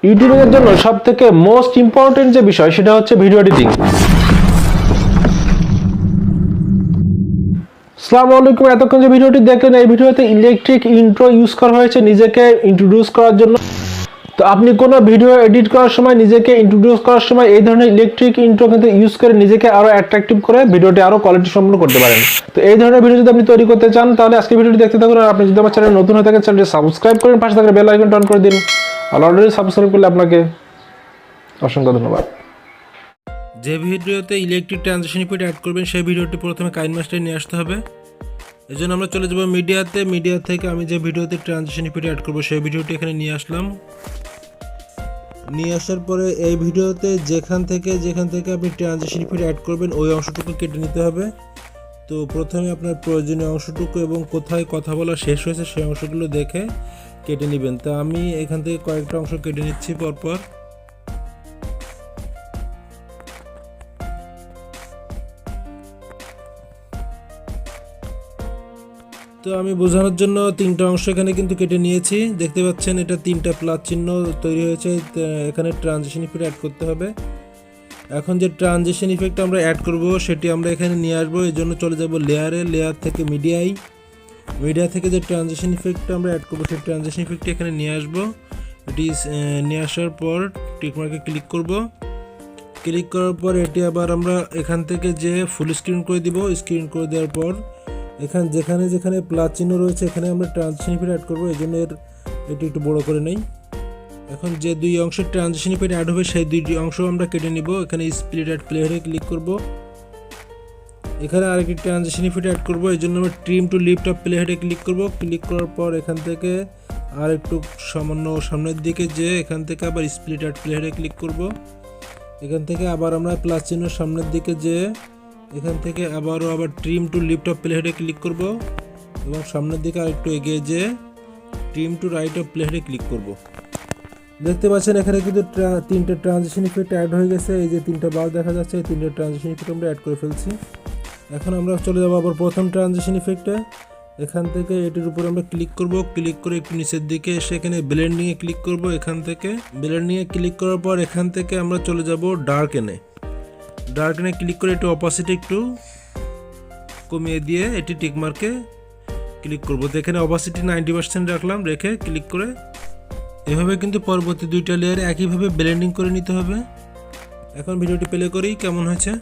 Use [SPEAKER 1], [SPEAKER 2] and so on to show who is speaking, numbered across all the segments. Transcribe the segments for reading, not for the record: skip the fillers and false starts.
[SPEAKER 1] YouTubing এর জন্য সবথেকে মোস্ট ইম্পর্টেন্ট যে বিষয় সেটা হচ্ছে ভিডিও এডিটিং। আসসালামু আলাইকুম। এতক্ষণ যে ভিডিওটি দেখলেন, এই ভিডিওতে ইলেকট্রিক ইন্ট্রো ইউজ করা হয়েছে নিজেকে ইন্ট্রোডিউস করার জন্য। তো আপনি কোনো ভিডিও এডিট করার সময়, নিজেকে ইন্ট্রোডিউস করার সময় এই ধরনের ইলেকট্রিক ইন্ট্রো কিন্তু ইউজ করে নিজেকে আরো অ্যাট্রাকটিভ করে ভিডিওটি আরো কোয়ালিটি সম্পন্ন করতে পারেন। তো এই ধরনের ভিডিও যদি আপনি তৈরি করতে চান তাহলে আজকে ভিডিওটি দেখতে থাকুন। আর আপনি যদি আমার চ্যানেলে নতুন হয়ে থাকেন, চ্যানেলটি সাবস্ক্রাইব করেন, পাশে থাকা বেল আইকনটি অন করে দিন। আর অলরেডি সাবস্ক্রাইব করলে আপনাকে অসংখ্য ধন্যবাদ।
[SPEAKER 2] যে ভিডিওতে ইলেকট্রিক ট্রানজিশন ইফেক্ট অ্যাড করবেন সেই ভিডিওটি প্রথমে কাইনমাস্টারে নিয়ে আসতে হবে। এই জন্য আমরা চলে যাব মিডিয়াতে। মিডিয়া থেকে আমি যে ভিডিওতে ট্রানজিশন ইফেক্ট অ্যাড করবো সেই ভিডিওটি এখানে নিয়ে আসলাম। নিয়ে আসার পরে এই ভিডিওতে যেখান থেকে আপনি ট্রানজিশন ইফেক্ট অ্যাড করবেন ওই অংশটুকু কেটে নিতে হবে। তো প্রথমে আপনার প্রয়োজনীয় অংশটুকু এবং কোথায় কথা বলা শেষ হয়েছে সেই অংশগুলো দেখে কেটে নেবেন। তো আমি এখান থেকে কয়েকটা অংশ কেটে নিচ্ছি পরপর। তো আমি বোঝানোর জন্য তিনটা অংশ এখানে কিন্তু কেটে নিয়েছি। দেখতে পাচ্ছেন এটা তিনটা প্লাস চিহ্ন তৈরি হয়েছে। এখানে ট্রানজিশন ইফেক্ট অ্যাড করতে হবে। এখন যে ট্রানজিশন ইফেক্ট আমরা অ্যাড করব সেটি আমরা এখানে নিয়ে আসবো। এই জন্য চলে যাব লেয়ারে, লেয়ার থেকে মিডিয়ায়। মিডিয়া থেকে যে ট্রানজিশন ইফেক্টটা আমরা অ্যাড করবো সেই ট্রানজিশন ইফেক্টটি এখানে নিয়ে আসবো। এটি নিয়ে আসার পর টিকমার্কে ক্লিক করব। ক্লিক করার পর এটি আবার আমরা এখান থেকে যে ফুল স্ক্রিন করে দিব। স্ক্রিন করে দেওয়ার পর যেখানে প্লাস চিহ্ন রয়েছে এখানে আমরা ট্রানজিশন ইফেক্ট অ্যাড করবো। এই জন্য এটি একটু বড় করে নেই। এখন যে দুই অংশের ট্রানজিশন ইফেক্ট অ্যাড হবে সেই দুইটি অংশ আমরা কেটে নিব। এখানে স্প্লিট অ্যাট প্লেয়ারে ক্লিক করব। এখানে আরেকটি ট্রানজিশন ইফেক্ট অ্যাড করব। এই জন্য আমরা ট্রিম টু লিফট অফ প্লেয়ারে ক্লিক করব। ক্লিক করার পর এখান থেকে আর একটু সামান্য সামনের দিকে যে এখান থেকে আবার স্প্লিট অ্যাট প্লেয়ারে ক্লিক করব। এখান থেকে আবার আমরা প্লাস চিহ্ন সামনের দিকে যে এখান থেকে আবার ট্রিম টু লিফট অফ প্লেহেডে ক্লিক করব এবং সামনের দিকে আরেকটু এগিয়ে যে ট্রিম টু রাইট অফ প্লেহেডে ক্লিক করব। দেখতে পাচ্ছেন এখানে কিন্তু তিনটা ট্রানজিশন ইফেক্ট অ্যাড হয়ে গেছে। এই যে তিনটা বার দেখা যাচ্ছে, এই তিনটা ট্রানজিশন ইফেক্ট আমরা অ্যাড করে ফেলছি। এখন আমরা চলে যাব আবার প্রথম ট্রানজিশন ইফেক্টে। এখান থেকে এটির উপর আমরা ক্লিক করব। ক্লিক করে একটু নিচের দিকে এসে এখানে ব্লেন্ডিংয়ে ক্লিক করব। এখান থেকে ব্লেন্ডিংয়ে ক্লিক করার পর এখান থেকে আমরা চলে যাব ডার্কেনে ক্লিক করে একটু অপাসিটি একটু কমিয়ে দিয়ে এটি টিকমার্কে ক্লিক করব। তো এখানে অপাসিটি 90% রাখলাম, রেখে ক্লিক করে এভাবে কিন্তু পরবর্তী দুইটা লেয়ারে একইভাবে ব্লেন্ডিং করে নিতে হবে। এখন ভিডিওটি প্লে করি কেমন হয়েছে।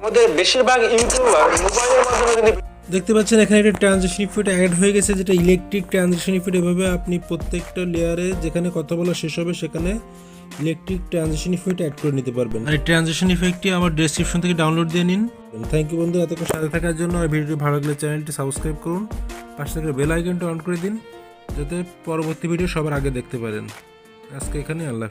[SPEAKER 1] আমাদের বেশিরভাগ ইউটিউবার মোবাইলের মাধ্যমে
[SPEAKER 2] দেখতে পাচ্ছেন এখানে একটা ট্রানজিশন ইফেক্ট অ্যাড হয়ে গেছে, যেটা ইলেকট্রিক ট্রানজিশন ইফেক্ট। এভাবে আপনি প্রত্যেকটা লেয়ারে যেখানে কথা বলা শেষ হবে সেখানে ইলেকট্রিক ট্রানজিশন ইফেক্ট অ্যাড করে নিতে পারবেন। আর এই ট্রানজিশন ইফেক্টটি আমার ডেসক্রিপশন থেকে ডাউনলোড দিয়ে নিন। থ্যাংক ইউ বন্ধু এতক্ষণ সাথে থাকার জন্য। আর ভিডিওটি ভালো লাগলে চ্যানেলটি সাবস্ক্রাইব করুন, পাশে থেকে বেল আইকনটা অন করে দিন যাতে পরবর্তী ভিডিও সবার আগে দেখতে পারেন। আজকে এখানে আল্লাহ।